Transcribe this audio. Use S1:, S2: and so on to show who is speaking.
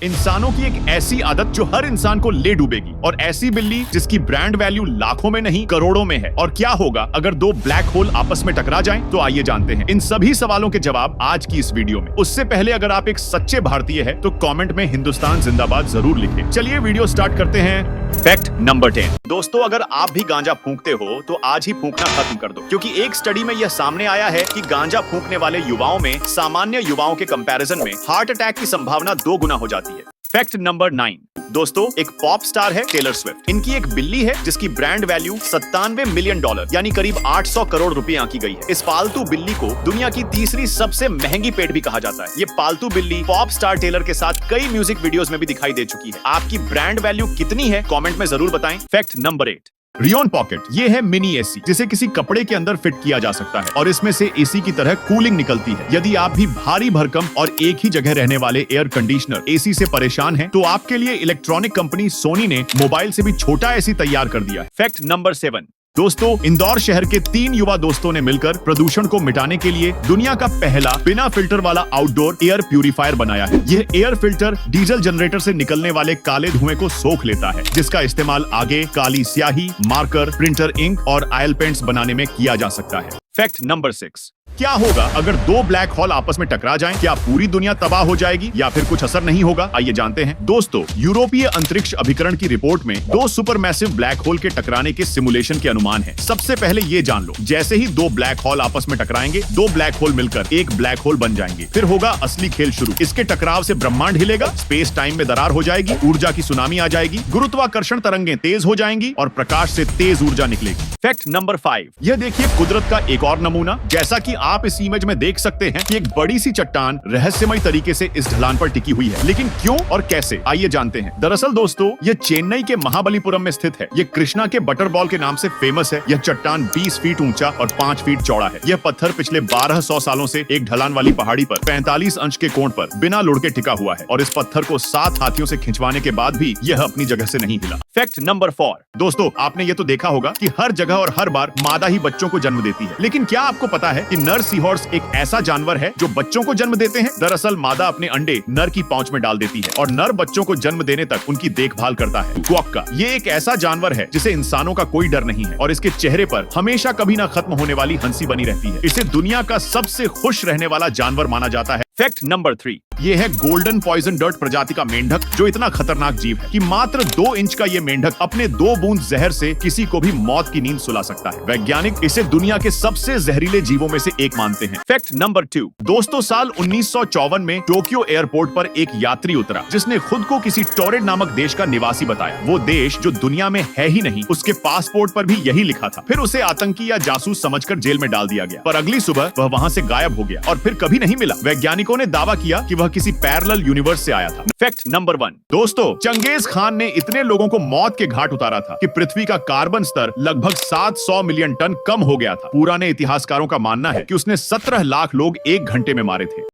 S1: इंसानों की एक ऐसी आदत जो हर इंसान को ले डूबेगी, और ऐसी बिल्ली जिसकी ब्रांड वैल्यू लाखों में नहीं करोड़ों में है। और क्या होगा अगर दो ब्लैक होल आपस में टकरा जाएं? तो आइए जानते हैं इन सभी सवालों के जवाब आज की इस वीडियो में। उससे पहले अगर आप एक सच्चे भारतीय हैं तो कमेंट में हिंदुस्तान जिंदाबाद जरूर लिखें। चलिए वीडियो स्टार्ट करते हैं। Fact number 10। दोस्तों, अगर आप भी गांजा फूंकते हो तो आज ही फूंकना खत्म कर दो, क्योंकि एक स्टडी में यह सामने आया है कि गांजा फूंकने वाले युवाओं में सामान्य युवाओं के कंपैरिजन में हार्ट अटैक की संभावना 2 गुना हो जाती है। Fact number 9। दोस्तों, एक पॉप स्टार है टेलर स्विफ्ट। इनकी एक बिल्ली है जिसकी ब्रांड वैल्यू $97 मिलियन यानी करीब 800 करोड़ रुपए आंकी गई है। इस पालतू बिल्ली को दुनिया की तीसरी सबसे महंगी पेट भी कहा जाता है। ये पालतू बिल्ली पॉप स्टार टेलर के साथ कई म्यूजिक वीडियोस में भी दिखाई दे चुकी है। आपकी ब्रांड वैल्यू कितनी है कमेंट में जरूर बताएं। Fact number 8। रियोन पॉकेट ये है मिनी एसी जिसे किसी कपड़े के अंदर फिट किया जा सकता है और इसमें से एसी की तरह कूलिंग निकलती है। यदि आप भी भारी भरकम और एक ही जगह रहने वाले एयर कंडीशनर एसी से परेशान हैं, तो आपके लिए इलेक्ट्रॉनिक कंपनी सोनी ने मोबाइल से भी छोटा एसी तैयार कर दिया है। Fact number 7। दोस्तों, इंदौर शहर के 3 युवा दोस्तों ने मिलकर प्रदूषण को मिटाने के लिए दुनिया का पहला बिना फिल्टर वाला आउटडोर एयर प्यूरिफायर बनाया है। यह एयर फिल्टर डीजल जनरेटर से निकलने वाले काले धुएं को सोख लेता है, जिसका इस्तेमाल आगे काली स्याही, मार्कर, प्रिंटर इंक और ऑयल पेंट्स बनाने में किया जा सकता है। Fact number 6। क्या होगा अगर 2 ब्लैक होल आपस में टकरा जाएं? क्या पूरी दुनिया तबाह हो जाएगी या फिर कुछ असर नहीं होगा? आइए जानते हैं। दोस्तों, यूरोपीय अंतरिक्ष अभिकरण की रिपोर्ट में 2 सुपरमैसिव ब्लैक होल के टकराने के सिमुलेशन के अनुमान है। सबसे पहले ये जान लो, जैसे ही 2 ब्लैक होल आपस में टकराएंगे, 2 ब्लैक होल मिलकर एक ब्लैक होल बन जाएंगे। फिर होगा असली खेल शुरू। इसके टकराव से ब्रह्मांड हिलेगा, स्पेस टाइम में दरार हो जाएगी, ऊर्जा की सुनामी आ जाएगी, गुरुत्वाकर्षण तरंगें तेज हो जाएंगी और प्रकाश से तेज ऊर्जा निकलेगी। Fact number 5। यह देखिए कुदरत का एक और नमूना। जैसा कि आप इस इमेज में देख सकते हैं कि एक बड़ी सी चट्टान रहस्यमय तरीके से इस ढलान पर टिकी हुई है, लेकिन क्यों और कैसे, आइए जानते हैं। दरअसल दोस्तों, यह चेन्नई के महाबलीपुरम में स्थित है। यह कृष्णा के बटर बॉल के नाम से फेमस है। यह चट्टान 20 फीट ऊंचा और 5 फीट चौड़ा है। यह पत्थर पिछले 1200 सालों से एक ढलान वाली पहाड़ी पर 45 अंश के कोण पर बिना लुढ़के टिका हुआ है, और इस पत्थर को 7 हाथियों से खिंचवाने के बाद भी यह अपनी जगह से नहीं हिला। Fact number 4। दोस्तों, आपने ये तो देखा होगा कि हर जगह और हर बार मादा ही बच्चों को जन्म देती है, लेकिन क्या आपको पता है कि नर सीहॉर्स एक ऐसा जानवर है जो बच्चों को जन्म देते हैं? दरअसल मादा अपने अंडे नर की पांच में डाल देती है और नर बच्चों को जन्म देने तक उनकी देखभाल करता है। क्वॉक्का ये एक ऐसा जानवर है जिसे इंसानों का कोई डर नहीं है और इसके चेहरे पर हमेशा कभी ना खत्म होने वाली हंसी बनी रहती है। इसे दुनिया का सबसे खुश रहने वाला जानवर माना जाता है। Fact number 3। ये है गोल्डन पॉइजन डर्ट प्रजाति का मेंढक, जो इतना खतरनाक जीव है कि मात्र 2 इंच का ये मेंढक अपने 2 बूंद जहर से किसी को भी मौत की नींद सुला सकता है। वैज्ञानिक इसे दुनिया के सबसे जहरीले जीवों में से एक मानते हैं। Fact number 2। दोस्तों, साल 1954 में टोक्यो एयरपोर्ट पर एक यात्री उतरा जिसने खुद को किसी टोरेड नामक देश का निवासी बताया। वो देश जो दुनिया में है ही नहीं, उसके पासपोर्ट पर भी यही लिखा था। फिर उसे आतंकी या जासूस समझकर जेल में डाल दिया गया, पर अगली सुबह वह वहां से गायब हो गया और फिर कभी नहीं मिला। वैज्ञानिकों ने दावा किया कि वह किसी पैरेलल यूनिवर्स से आया था। Fact number 1। दोस्तों, चंगेज खान ने इतने लोगों को मौत के घाट उतारा था कि पृथ्वी का कार्बन स्तर लगभग 700 मिलियन टन कम हो गया था। पुराने इतिहासकारों का मानना है कि उसने 17 लाख लोग 1 घंटे में मारे थे।